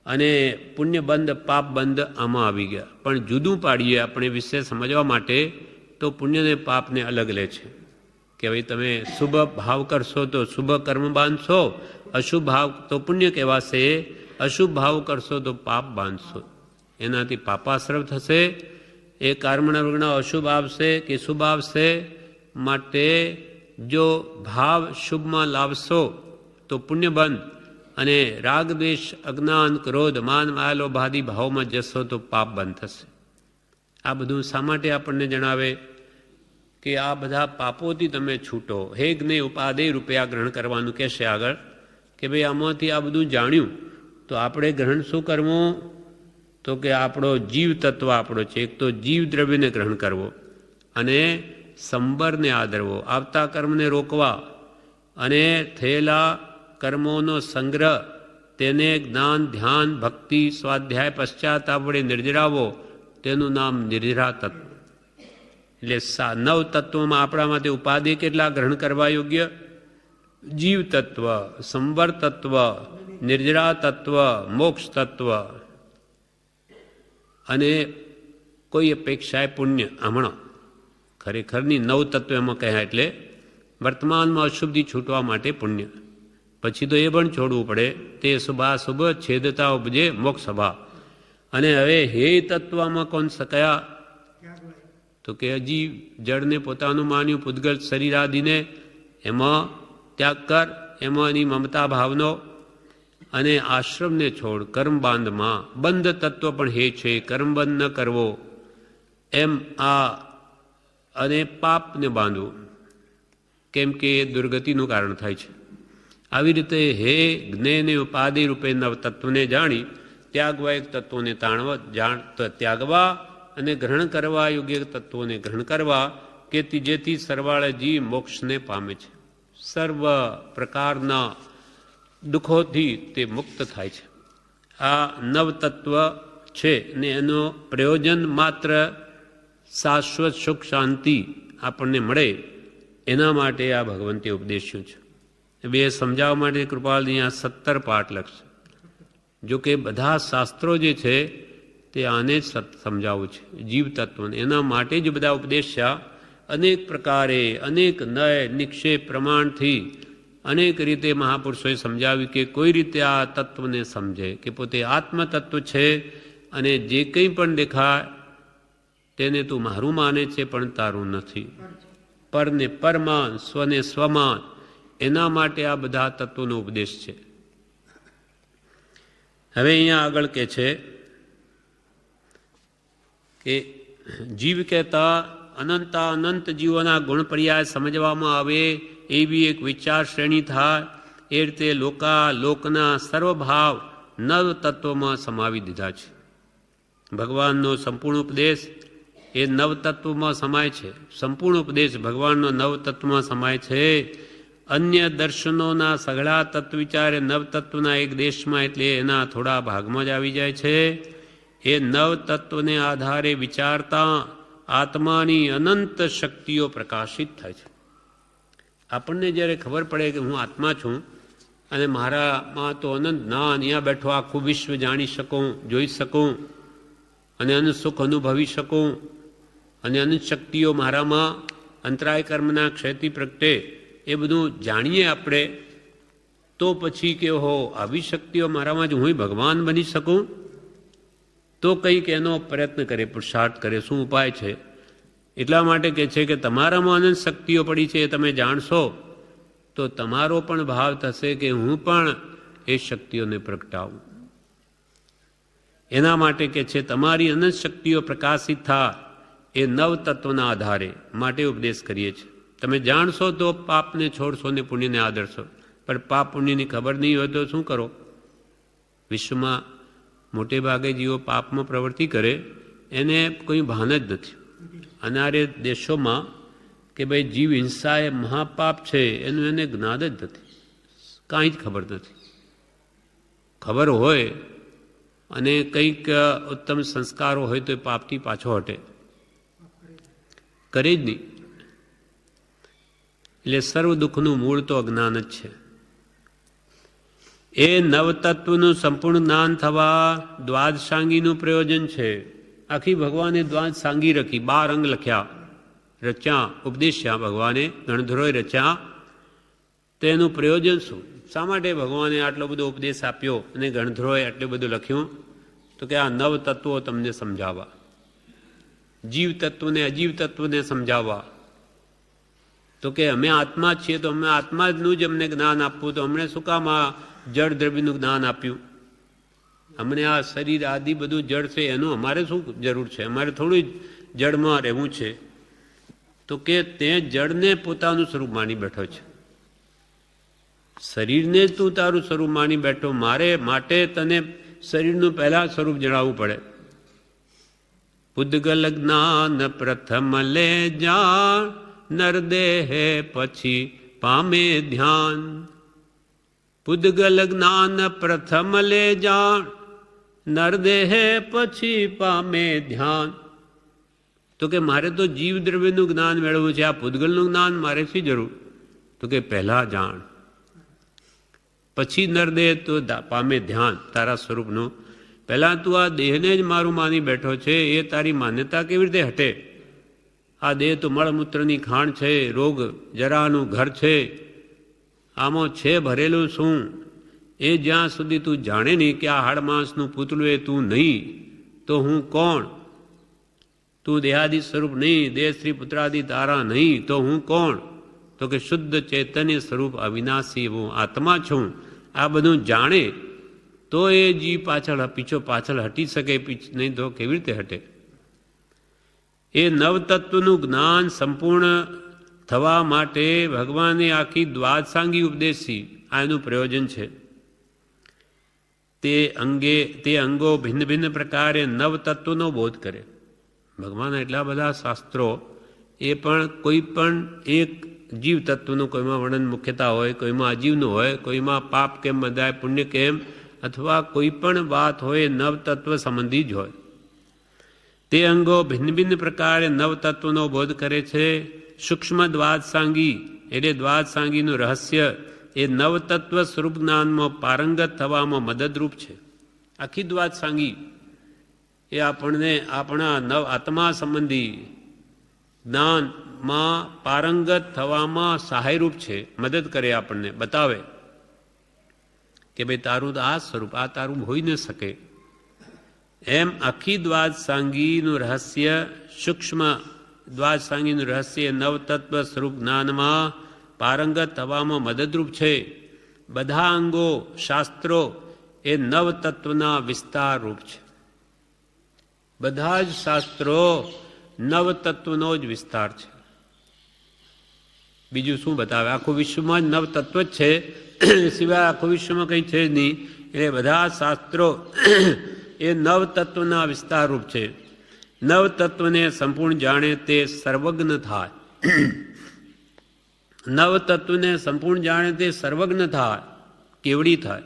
અને પુણ્ય બંધ, પાપ બંધ આમાં આવી ગયા. પણ જુદું પાડીએ આપણે વિશે સમજવા માટે તો પુણ્ય અને પાપને અલગ લે છે. કે ભાઈ તમે શુભ ભાવ કરશો તો શુભ કર્મ બાંધશો, અશુભ ભાવ તો પુણ્ય કહેવાશે, અશુભ ભાવ કરશો તો પાપ બાંધશો, એનાથી પાપાશ્રવ થશે. એ કર્મના વર્ગના અશુભ આવશે કે શુભ આવશે. માટે જો ભાવ શુભમાં લાવશો તો પુણ્ય બંધ, અને રાગ દ્વેષ અજ્ઞાન ક્રોધ માન માયા લોભાદી ભાવમાં જશો તો પાપ બંધ થશે. આ બધું શા માટે આપણને જણાવે? કે આ બધા પાપોથી તમે છૂટો. હે જ્ઞેય ઉપાદેય રૂપે આ ગ્રહણ કરવાનું કહેશે આગળ કે ભાઈ આમાંથી આ બધું જાણ્યું તો આપણે ગ્રહણ શું કરવું? તો કે આપણો જીવ તત્વ આપણો છે. એક તો જીવ દ્રવ્યને ગ્રહણ કરવો અને સંબરને આદરવો, આવતા કર્મને રોકવા અને થયેલા કર્મોનો સંગ્રહ તેને જ્ઞાન, ધ્યાન, ભક્તિ, સ્વાધ્યાય, પશ્ચાતાપ વડે નિર્જરાવો, તેનું નામ નિર્જરા તત્વ. એટલે 9 તત્વોમાં આપણામાંથી ઉપાધિ કેટલા ગ્રહણ કરવા યોગ્ય? જીવ તત્વ, સંબર તત્વ, નિર્જરા તત્વ, મોક્ષ તત્વ અને કોઈ અપેક્ષાએ પુણ્ય. હમણાં ખરેખરની 9 તત્વ એમાં કહ્યા. એટલે વર્તમાનમાં અશુભથી છૂટવા માટે પુણ્ય, પછી તો એ પણ છોડવું પડે. તે શુભાશુભ છેદતા ઉપજે મોક્ષ સભા. અને હવે હે તત્વમાં કોણ કયા? તો કે હજી જળને પોતાનું માન્યું, પૂતગલ શરીર આદિને, એમાં ત્યાગ કર, એમાં એની મમતા ભાવનો અને આશ્રમને છોડ. કર્મબાંધમાં બંધ તત્વ પણ હે છે, કર્મબંધ ન કરવો એમ આ અને પાપને બાંધવું, કેમ કે એ દુર્ગતિનું કારણ થાય છે. આવી રીતે હે જ્ઞેયને ઉપાધિ રૂપે 9 તત્વને જાણી ત્યાગવા એક તત્વોને ત્યાગવા અને ગ્રહણ કરવા યોગ્ય તત્વોને ગ્રહણ કરવા કે જેથી સરવાળે જીવ મોક્ષને પામે છે. સર્વ પ્રકારના દુઃખોથી તે મુક્ત થાય છે. આ 9 તત્વ છે ને એનો પ્રયોજન માત્ર શાશ્વત સુખ શાંતિ આપણને મળે એના માટે આ ભગવંતે ઉપદેશ્યું છે. બે સમજાવવા માટે કૃપાલજી આ 17 પાઠ લખશે. જો કે બધા શાસ્ત્રો જે છે તે આને જ સમજાવવું છે, જીવ તત્વને. એના માટે જ બધા ઉપદેશ્યા અનેક પ્રકારે, અનેક નય નિક્ષેપ પ્રમાણથી અનેક રીતે મહાપુરુષોએ સમજાવ્યું કે કોઈ રીતે આ તત્વને સમજે કે પોતે આત્મ તત્વ છે અને જે કંઈ પણ દેખાય તેને તું મારું માને છે પણ તારું નથી. પરને પરમાન, સ્વને સ્વમાન, એના માટે આ બધા તત્વોનો ઉપદેશ છે. હવે અહીંયા આગળ કે છે કે જીવ કહેતા અનંત જીવોના ગુણ પર્યાય સમજવામાં આવે એવી એક વિચાર શ્રેણી થાય. એ રીતે લોકના સર્વભાવ 9 તત્વોમાં સમાવી દીધા છે. ભગવાનનો સંપૂર્ણ ઉપદેશ એ 9 તત્વમાં સમાય છે. સંપૂર્ણ ઉપદેશ ભગવાનનો 9 તત્વમાં સમાય છે. અન્ય દર્શનોના સઘળા તત્વ વિચારે 9 તત્વના એક દેશમાં, એટલે એના થોડા ભાગમાં જ આવી જાય છે. એ 9 તત્વને આધારે વિચારતા આત્માની અનંત શક્તિઓ પ્રકાશિત થાય છે. આપણને જ્યારે ખબર પડે કે હું આત્મા છું અને મારામાં તો અનંત જ્ઞાન, અહીંયા બેઠો આખું વિશ્વ જાણી શકું, જોઈ શકું અને અનંત સુખ અનુભવી શકું અને અનંત શક્તિઓ મારામાં અંતરાય કર્મના ક્ષયથી પ્રગટે, એ બધું જાણીએ આપણે, તો પછી કે હો આવી શક્તિઓ મારામાં જ હું ભગવાન બની શકું, તો કંઈક એનો પ્રયત્ન કરે, પુરુષાર્થ કરે. શું ઉપાય છે? એટલા માટે કહે છે કે તમારામાં અનંત શક્તિઓ પડી છે એ તમે જાણશો તો તમારો પણ ભાવ થશે કે હું પણ એ શક્તિઓને પ્રગટાવું. એના માટે કે છે તમારી અનંત શક્તિઓ પ્રકાશિત થાય એ 9 તત્વના આધારે માટે ઉપદેશ કરીએ છીએ. તમે જાણશો તો પાપને છોડશો ને પુણ્યને આદરશો. પણ પાપ પુણ્યની ખબર નહીં હોય તો શું કરો? વિશ્વમાં મોટે ભાગે જીવો પાપમાં પ્રવૃત્તિ કરે એને કોઈ ભાન જ નથી. અનારે દેશોમાં કે ભાઈ જીવ હિંસા એ મહાપાપ છે એનું એને જ્ઞાન જ નથી, કાંઈ જ ખબર નથી. ખબર હોય અને કંઈક ઉત્તમ સંસ્કારો હોય તો એ પાપથી પાછો હટે, કરે જ નહીં. એટલે સર્વ દુઃખનું મૂળ તો અજ્ઞાન જ છે. એ 9 તત્વનું સંપૂર્ણ જ્ઞાન થવા દ્વાદશાંગીનું પ્રયોજન છે. આખી ભગવાને દ્વાદશાંગી રખી, 12 અંગ લખ્યા, રચ્યા, ઉપદેશ્યા ભગવાને, ગણધરોએ રચ્યા. તેનું પ્રયોજન શું? શા માટે ભગવાને આટલો બધો ઉપદેશ આપ્યો અને ગણધરોએ આટલું બધું લખ્યું? તો કે આ 9 તત્વો તમને સમજાવવા, જીવ તત્વને અજીવ તત્વને સમજાવવા. તો કે અમે આત્મા છીએ તો અમે આત્માનું જ અમને જ્ઞાન આપવું, તો અમને શું કામ આ જળ દ્રવ્યનું જ્ઞાન આપ્યું? અમને આ શરીર આદિ બધું જળ છે એનું અમારે શું જરૂર છે? અમારે થોડું જ જળમાં રહેવું છે. તો કે તે જળને પોતાનું સ્વરૂપ માની બેઠો છે. શરીરને જ તું તારું સ્વરૂપ માની બેઠો, માટે તને શરીરનું પહેલા સ્વરૂપ જણાવવું પડે. પૂદગલ જ્ઞાન પ્રથમ લે જાણ, નરદેહે પછી પામે ધ્યાન. પૂદગલ જ્ઞાન પ્રથમ લે જાણ, નરદેહે પછી પામે ધ્યાન. તો કે મારે તો જીવ દ્રવ્યનું જ્ઞાન મેળવવું છે, આ પૂદગલનું જ્ઞાન મારે શી જરૂર? તો કે પહેલા જાણ, પછી નરદેહ તો પામે ધ્યાન તારા સ્વરૂપનું. પહેલાં તું આ દેહને જ મારું માની બેઠો છે, એ તારી માન્યતા કેવી રીતે હટે? આ દેહ તો મળમૂત્રની ખાણ છે, રોગ જરાનું ઘર છે, આમાં છે ભરેલું શું? એ જ્યાં સુધી તું જાણે નહીં કે આ હાડમાંસનું પૂતળું એ તું નહીં, તો હું કોણ? તું દેહાદિ સ્વરૂપ નહીં, દેહ સ્ત્રી પુત્રાદિ તારા નહીં, તો હું કોણ? તો કે શુદ્ધ ચૈતન્ય સ્વરૂપ અવિનાશી હું આત્મા છું. આ બધું જાણે તો એ જીવ પીછો પાછળ હટી શકે, નહીં તો કેવી રીતે હટે? એ નવતત્વનું જ્ઞાન સંપૂર્ણ થવા માટે ભગવાને આખી દ્વાદશાંગી ઉપદેશી, આ એનું પ્રયોજન છે. તે અંગો ભિન્ન ભિન્ન પ્રકારે નવતત્વનો બોધ કરે. ભગવાનના એટલા બધા શાસ્ત્રો, એ પણ કોઈ પણ એક જીવ તત્વનું કોઈમાં વર્ણન મુખ્યતા હોય, કોઈમાં અજીવનું હોય, કોઈમાં પાપ કેમ બંધાય, પુણ્ય કેમ, અથવા કોઈ પણ વાત હોય નવતત્વ સંબંધી જ હોય. તે અંગો ભિન્ન ભિન્ન પ્રકારે નવતત્વનો બોધ કરે છે. સૂક્ષ્મ દ્વાદશાંગી એટલે દ્વાદશાંગીનું રહસ્ય એ નવતત્વ સ્વરૂપ જ્ઞાનમાં પારંગત થવામાં મદદરૂપ છે. આખી દ્વાદશાંગી એ આપણને આપણા નવ આત્મા સંબંધી જ્ઞાનમાં પારંગત થવામાં સહાયરૂપ છે, મદદ કરે, આપણને બતાવે કે ભાઈ તારું તો આ સ્વરૂપ, આ તારું હોઈ ન શકે. એમ આખી દ્વાદશાંગીનું રહસ્ય, સૂક્ષ્મ દ્વાદશાંગીનું રહસ્ય નવતત્વ સ્વરૂપ જ્ઞાનમાં પારંગત થવામાં મદદરૂપ છે. બધા અંગો શાસ્ત્રો એ નવતત્વના વિસ્તાર રૂપ છે. બધા જ શાસ્ત્રો નવતત્વનો જ વિસ્તાર છે. બીજું શું બતાવે? આખું વિશ્વમાં જ નવતત્વ જ છે, સિવાય આખું વિશ્વમાં કંઈ છે જ નહીં. એટલે બધા શાસ્ત્રો એ નવતત્વના વિસ્તાર રૂપ છે. નવતત્વને સંપૂર્ણ જાણે તે સર્વજ્ઞ થાય. નવતત્વને સંપૂર્ણ જાણે તે સર્વજ્ઞ થાય, કેવડી થાય.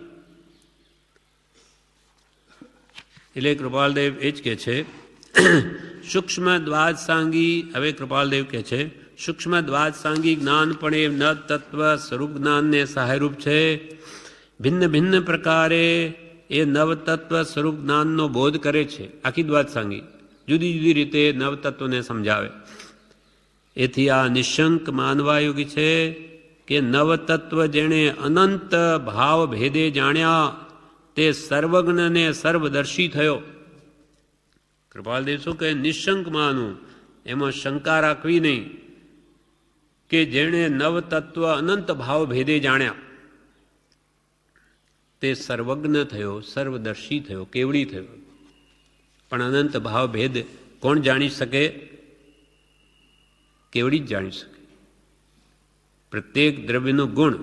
એટલે કૃપાલદેવ એ જ કહે છે, સૂક્ષ્મ દ્વાદશાંગી, હવે કૃપાલદેવ કહે છે સૂક્ષ્મ દ્વાદશાંગી જ્ઞાન પણ એ ન તત્વ સ્વરૂપ જ્ઞાનને સહાયરૂપ છે. ભિન્ન ભિન્ન પ્રકારે એ નવતત્વ સ્વરૂપ જ્ઞાનનો બોધ કરે છે. આખી દ્વાદશાંગી જુદી જુદી રીતે નવતત્વને સમજાવે. એથી આ નિશંક માનવા યોગી છે કે નવતત્વ જેણે અનંત ભાવ ભેદે જાણ્યા તે સર્વજ્ઞ ને સર્વદર્શી થયો. કૃપાલદેવ શું કહે? નિશંક માનવું, એમાં શંકા રાખવી નહીં, કે જેણે નવતત્વ અનંત ભાવ ભેદે જાણ્યા તે સર્વજ્ઞ થયો, સર્વદર્શી થયો, કેવડી થયો. પણ અનંત ભાવ ભેદ કોણ જાણી શકે? કેવડી જ જાણી શકે. પ્રત્યેક દ્રવ્યનું ગુણ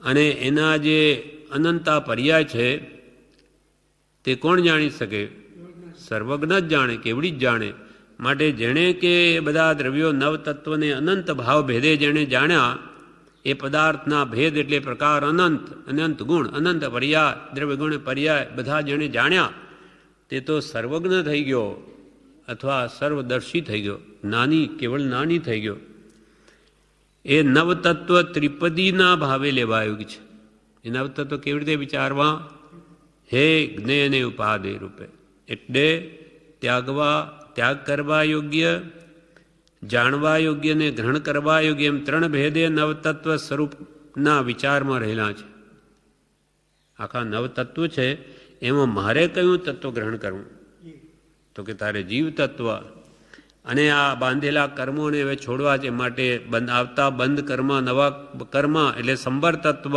અને એના જે અનંતા પર્યાય છે તે કોણ જાણી શકે? સર્વજ્ઞ જ જાણે, કેવડી જ જાણે. માટે જેણે કે બધા દ્રવ્યો નવતત્વને અનંત ભાવ ભેદે જેણે જાણ્યા, એ પદાર્થના ભેદ એટલે પ્રકાર અનંત, અનંત ગુણ, અનંત પર્યાય, દ્રવ્ય ગુણ પર્યાય બધા જેણે જાણ્યા તે તો સર્વજ્ઞ થઈ ગયો અથવા સર્વદર્શી થઈ ગયો, નાની, કેવળ નાની થઈ ગયો. એ નવતત્વ ત્રિપદીના ભાવે લેવા યોગ્ય છે. એ નવતત્વ કેવી રીતે વિચારવા? હે જ્ઞેય ઉપાદેય રૂપે, એટલે ત્યાગ કરવા યોગ્ય, જાણવા યોગ્ય ને ગ્રહણ કરવા યોગ્ય, એમ ત્રણ ભેદે નવતત્વ સ્વરૂપના વિચારમાં રહેલા છે. આખા નવતત્વ છે, એમાં મારે કયું તત્વ ગ્રહણ કરવું? તો કે તારે જીવ તત્વ અને આ બાંધેલા કર્મોને હવે છોડવા છે. માટે આવતા બંધ કર્મ, નવા કર્મ એટલે સંબર તત્વ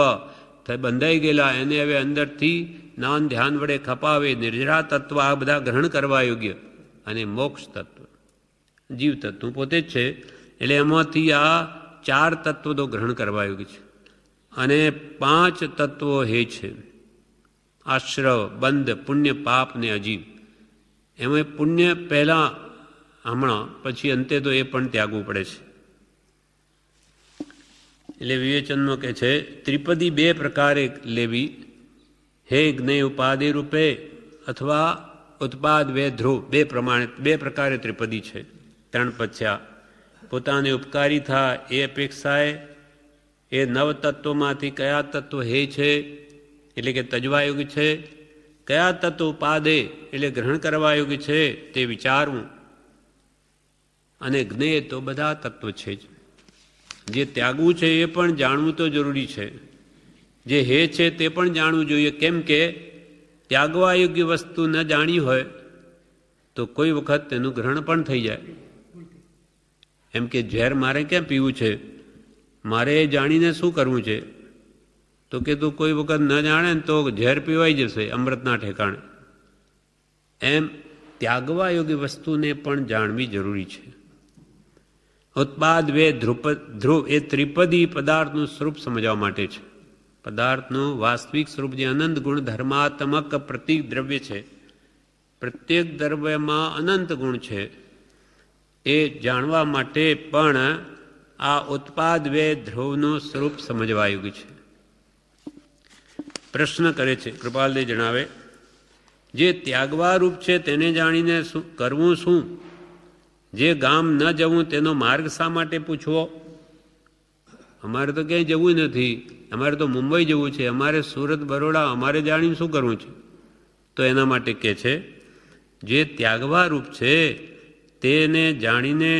બંધાઈ ગયેલા એને હવે અંદરથી જ્ઞાન ધ્યાન વડે ખપાવે. નિર્જરા તત્વ આ બધા ગ્રહણ કરવા યોગ્ય. અને મોક્ષ તત્વ, જીવ તત્વ પોતે જ છે, એટલે એમાંથી આ 4 તત્વો તો ગ્રહણ કરવા યોગ્ય છે અને 5 તત્વો હે છે: આશ્રવ, બંધ, પુણ્ય, પાપ ને અજીવ. એમાં પુણ્ય પહેલાં હમણાં, પછી અંતે તો એ પણ ત્યાગવું પડે છે. એટલે વિવેચનમાં કહે છે, ત્રિપદી 2 પ્રકારે લેવી: હે જ્ઞેય ઉપાધિ રૂપે અથવા ઉત્પાદ વે ધ્રુવ. 2 પ્રકારે ત્રિપદી છે. 3 પચ્યા પોતાને ઉપકારી થાય એ અપેક્ષાએ એ નવ તત્વોમાંથી કયા તત્વ હે છે એટલે કે તજવાયોગી છે, કયા તત્વ ઉપાદે એટલે ગ્રહણ કરવા યોગ્ય છે તે વિચારવું. અને જ્ઞેય તો બધા તત્વ છે જ. જે ત્યાગવું છે એ પણ જાણવું તો જરૂરી છે. જે હે છે તે પણ જાણવું જોઈએ. કેમ કે ત્યાગવા યોગ્ય વસ્તુ ન જાણી હોય તો કોઈ વખત તેનું ગ્રહણ પણ થઈ જાય. એમ કે ઝેર મારે ક્યાં પીવું છે, મારે એ જાણીને શું કરવું છે? તો કે તું કોઈ વખત ન જાણે ને તો ઝેર પીવાઈ જશે અમૃતના ઠેકાણે. એમ ત્યાગવા યોગ્ય વસ્તુને પણ જાણવી જરૂરી છે. ઉત્પાદ વે ધ્રુવ એ ત્રિપદી પદાર્થનું સ્વરૂપ સમજવા માટે છે. પદાર્થનું વાસ્તવિક સ્વરૂપ જે અનંત ગુણ ધર્માત્મક પ્રતિક દ્રવ્ય છે, પ્રત્યેક દ્રવ્યમાં અનંત ગુણ છે, એ જાણવા માટે પણ આ ઉત્પાદ વે ધ્રુવનું સ્વરૂપ સમજવા યોગ્ય છે. પ્રશ્ન કરે છે કૃપાલદેવ જણાવે, જે ત્યાગવા રૂપ છે તેને જાણીને કરવું શું? જે ગામ ન જવું તેનો માર્ગ શા માટે પૂછવો? અમારે તો ક્યાંય જવું નથી, અમારે તો મુંબઈ જવું છે, અમારે સુરત, બરોડા, અમારે જાણીને શું કરવું છે? તો એના માટે કહે છે, જે ત્યાગવા રૂપ છે તેને જાણીને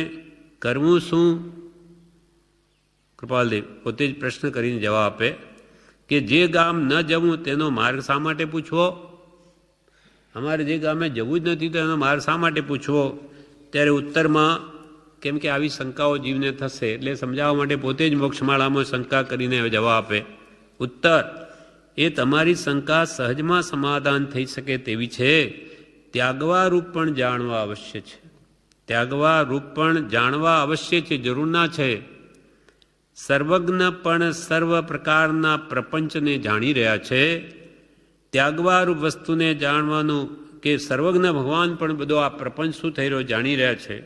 કરવું શું? કૃપાલદેવ પોતે જ પ્રશ્ન કરીને જવાબ આપે કે જે ગામ ન જવું તેનો માર્ગ શા માટે પૂછવો? અમારે જે ગામે જવું જ નથી તો એનો માર્ગ શા માટે પૂછવો? ત્યારે ઉત્તરમાં, કેમ કે આવી શંકાઓ જીવને થશે એટલે સમજાવવા માટે પોતે જ મોક્ષમાળામાં શંકા કરીને જવાબ આપે. ઉત્તર: એ તમારી શંકા સહજમાં સમાધાન થઈ શકે તેવી છે. ત્યાગવા રૂપ પણ જાણવા અવશ્ય છે. ત્યાગવા રૂપ પણ જાણવા અવશ્ય છે, જરૂર ના છે. સર્વજ્ઞ પણ સર્વ પ્રકારના પ્રપંચને જાણી રહ્યા છે. ત્યાગવા રૂપ વસ્તુને જાણવાનું કે સર્વજ્ઞ ભગવાન પણ બધો આ પ્રપંચ શું થઈ રહ્યો જાણી રહ્યા છે.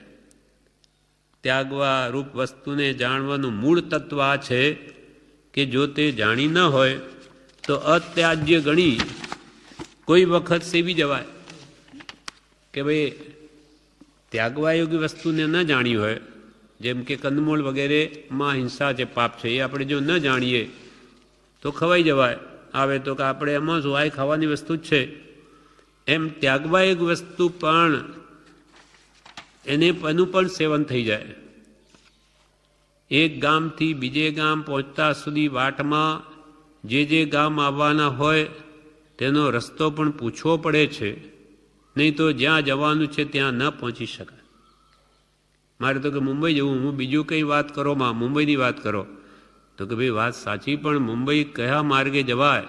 ત્યાગવા રૂપ વસ્તુને જાણવાનું મૂળ તત્વ આ છે કે જો તે જાણી ન હોય તો અત્યાજ્ય ગણી કોઈ વખત સેવી જવાય. કે ભાઈ ત્યાગવા યોગ્ય વસ્તુને ન જાણી હોય, જેમ કે કંદમૂળ વગેરેમાં હિંસા છે, પાપ છે, એ આપણે જો ન જાણીએ તો ખવાઈ જવાય. આવે તો કે આપણે એમાં શું, આ ખાવાની વસ્તુ જ છે. એમ ત્યાગવા એક વસ્તુ પણ એનું પણ સેવન થઈ જાય. એક ગામથી બીજે ગામ પહોંચતા સુધી વાટમાં જે ગામ આવવાના હોય તેનો રસ્તો પણ પૂછવો પડે છે, નહીં તો જ્યાં જવાનું છે ત્યાં ન પહોંચી શકાય. મારે તો કે મુંબઈ જવું, હું બીજું કંઈ વાત કરો માં, મુંબઈની વાત કરો. તો કે ભાઈ વાત સાચી, પણ મુંબઈ કયા માર્ગે જવાય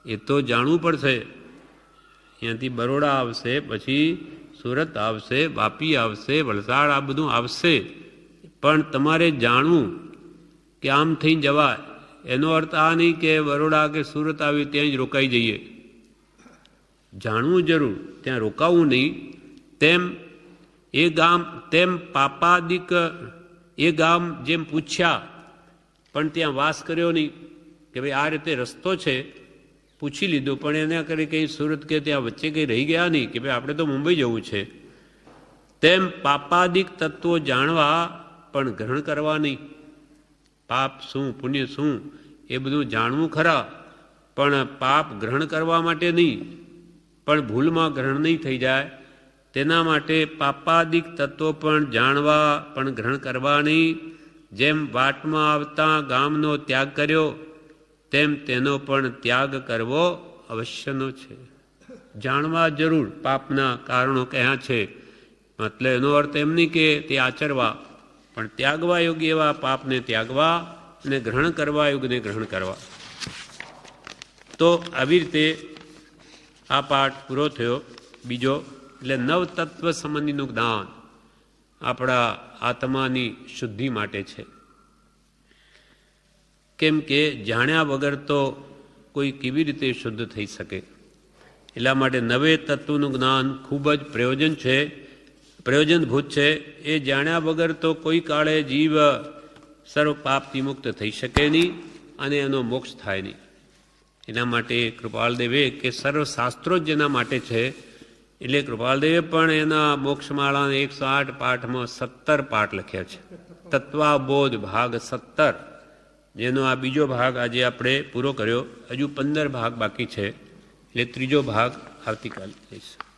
એ તો જાણવું પડશે. અહીંયાથી બરોડા આવશે, પછી સુરત આવશે, વાપી આવશે, વલસાડ, આ બધું આવશે, પણ તમારે જાણવું કે આમ થઈને જવાય. એનો અર્થ આ નહીં કે બરોડા કે સુરત આવ્યું ત્યાં જ રોકાઈ જઈએ. જાણવું જરૂર, ત્યાં રોકાવું નહીં. તેમ એ ગામ, તેમ પાપાદિક એ ગામ જેમ પૂછ્યા પણ ત્યાં વાસ કર્યો નહીં કે ભાઈ આ રીતે રસ્તો છે, પૂછી લીધું પણ એના કરી કંઈ સુરત કે ત્યાં વચ્ચે કંઈ રહી ગયા નહીં કે ભાઈ આપણે તો મુંબઈ જવું છે. તેમ પાપાદિક તત્વો જાણવા પણ ગ્રહણ કરવા નહીં. પાપ શું, પુણ્ય શું, એ બધું જાણવું ખરા, પણ પાપ ગ્રહણ કરવા માટે નહીં, પણ ભૂલમાં ગ્રહણ નહીં થઈ જાય તેના માટે પાપાદિક તત્વો પણ જાણવા પણ ગ્રહણ કરવા નહીં. જેમ વાટમાં આવતા ગામનો ત્યાગ કર્યો તેમ તેનો પણ ત્યાગ કરવો અવશ્યનો છે. જાણવા જરૂર પાપના કારણો કયા છે, મતલબ એનો અર્થ એમ નહીં કે તે આચરવા, પણ ત્યાગવા યોગ્ય એવા પાપને ત્યાગવા અને ગ્રહણ કરવા યોગ્યને ગ્રહણ કરવા. તો આવી રીતે આ પાઠ પૂરો થયો. બીજો એટલે નવતત્વ સંબંધીનું જ્ઞાન. આપણા આત્માની શુદ્ધિ માટે છે. કેમ કે જાણ્યા વગર તો કોઈ કેવી રીતે શુદ્ધ થઈ શકે. એટલા માટે નવે તત્વનું જ્ઞાન ખૂબ જ પ્રયોજનભૂત છે. એ જાણ્યા વગર તો કોઈ કાળે જીવ સર્વ પાપથી મુક્ત થઈ શકે નહીં અને એનો મોક્ષ થાય નહીં. એના માટે કૃપાલદેવે કે સર્વશાસ્ત્રો જ જેના માટે છે, એટલે કૃપાલદેવે પણ એના મોક્ષમાળાના 108 પાઠમાં 17 પાઠ લખ્યા છે. તત્વાબોધ ભાગ 17, જેનો આ બીજો ભાગ આજે આપણે પૂરો કર્યો. હજુ 15 ભાગ બાકી છે, એટલે ત્રીજો ભાગ આવતીકાલે લઈશું.